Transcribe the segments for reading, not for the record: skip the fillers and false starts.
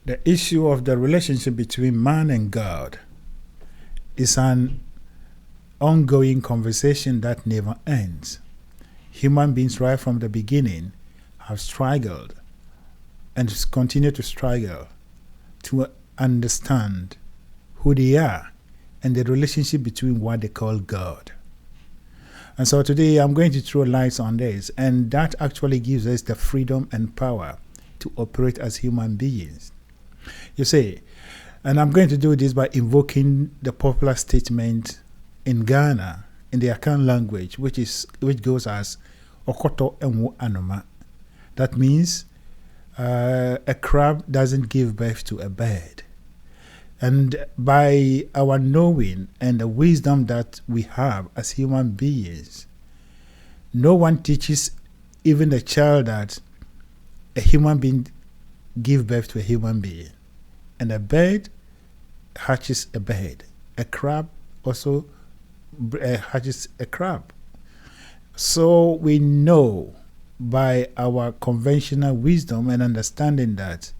The issue of the relationship between man and God is an ongoing conversation that never ends. Human beings, right from the beginning, have struggled and continue to struggle to understand who they are and the relationship between what they call God. And so today I'm going to throw lights on this, and that actually gives us the freedom and power to operate as human beings. You see, and I'm going to do this by invoking the popular statement in Ghana in the Akan language, which goes as Okoto Enwo Anoma. That means a crab doesn't give birth to a bird. And by our knowing and the wisdom that we have as human beings, no one teaches even a child that a human being gives birth to a human being. And a bird hatches a bird. A crab also hatches a crab. So we know by our conventional wisdom and understanding that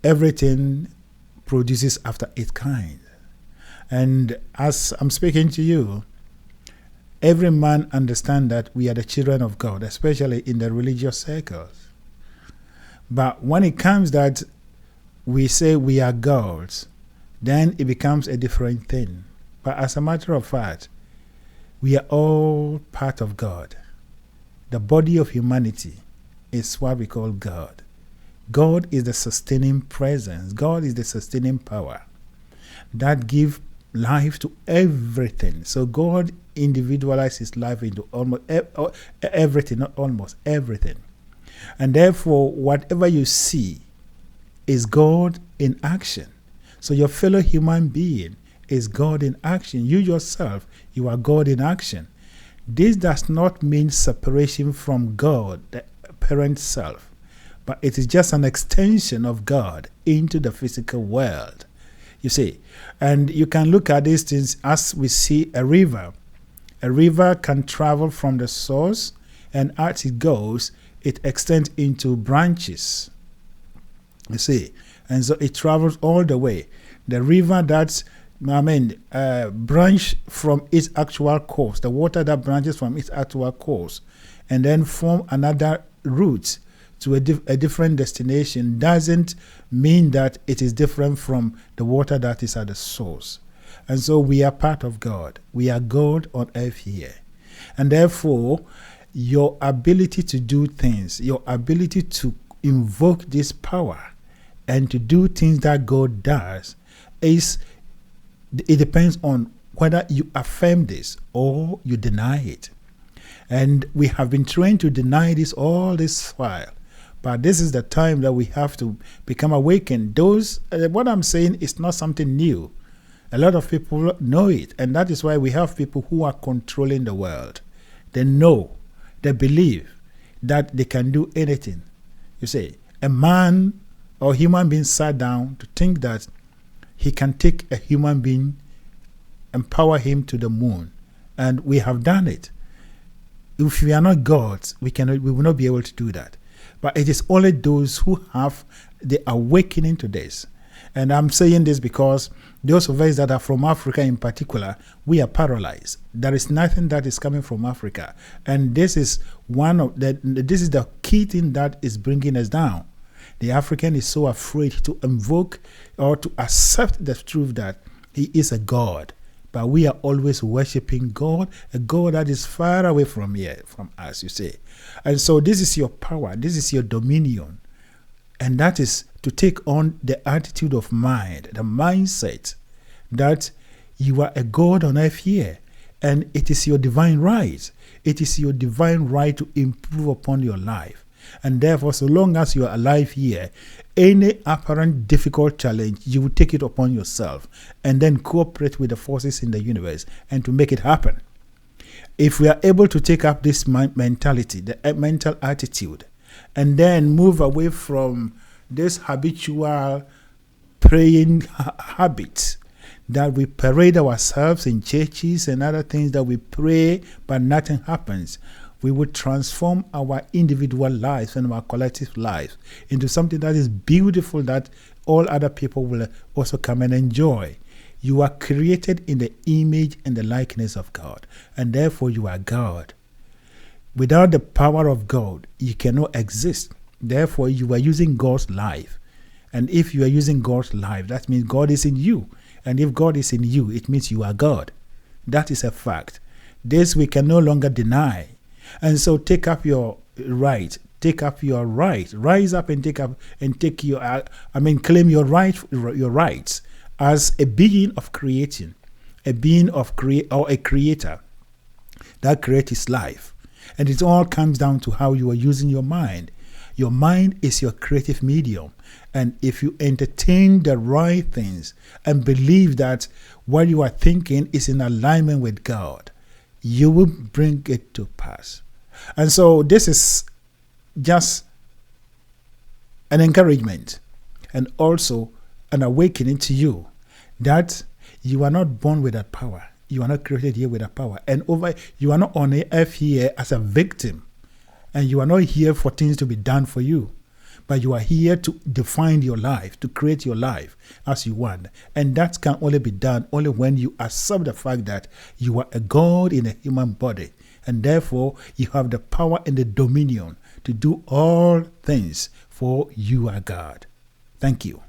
everything produces after its kind. And as I'm speaking to you, every man understands that we are the children of God, especially in the religious circles. But when it comes that we say we are gods, then it becomes a different thing. But as a matter of fact, we are all part of God. The body of humanity is what we call God. God is the sustaining presence. God is the sustaining power that gives life to everything. So God individualizes his life into almost everything, not almost everything. And therefore, whatever you see is God in action. So your fellow human being is God in action. You yourself, you are God in action. This does not mean separation from God, the parent self, but it is just an extension of God into the physical world. You see, and you can look at these things as we see a river. A river can travel from the source, and as it goes, it extends into branches. You see, and so it travels all the way. The river that's branch from its actual course, the water that branches from its actual course, and then form another route to a different destination, doesn't mean that it is different from the water that is at the source. And so we are part of God. We are God on earth here. And therefore, your ability to do things, your ability to invoke this power and to do things that God does, it depends on whether you affirm this or you deny it. And we have been trained to deny this all this while. But this is the time that we have to become awakened. What I'm saying is not something new. A lot of people know it. And that is why we have people who are controlling the world. They know, they believe that they can do anything. You see, a man or human being sat down to think that he can take a human being, empower him to the moon. And we have done it. If we are not gods, we will not be able to do that. But it is only those who have the awakening to this. And I'm saying this because those of us that are from Africa in particular, we are paralyzed. There is nothing that is coming from Africa. And this is this is the key thing that is bringing us down. The African is so afraid to invoke or to accept the truth that he is a God. But we are always worshiping God, a God that is far away from here, from us, you see. And so this is your power, this is your dominion. And that is to take on the attitude of mind, the mindset that you are a God on earth here. And it is your divine right. It is your divine right to improve upon your life. And therefore, so long as you are alive here, any apparent difficult challenge, you will take it upon yourself and then cooperate with the forces in the universe and to make it happen. If we are able to take up this mentality, the mental attitude, and then move away from this habitual praying habit that we parade ourselves in churches and other things that we pray but nothing happens. we would transform our individual lives and our collective lives into something that is beautiful, that all other people will also come and enjoy. You are created in the image and the likeness of God, and therefore you are God. Without the power of God, you cannot exist. Therefore, you are using God's life. And if you are using God's life, that means God is in you. And if God is in you, it means you are God. That is a fact. This we can no longer deny. And so take up your right. Take up your right. Rise up and claim your rights as a being of creating, a being of or a creator that creates his life. And it all comes down to how you are using your mind. Your mind is your creative medium. And if you entertain the right things and believe that what you are thinking is in alignment with God, you will bring it to pass. And so this is just an encouragement and also an awakening to you that you are not born with that power. You are not created here with that power. And you are not on earth here as a victim. And you are not here for things to be done for you. But you are here to define your life, to create your life as you want. And that can only be done only when you accept the fact that you are a God in a human body. And therefore, you have the power and the dominion to do all things, for you are God. Thank you.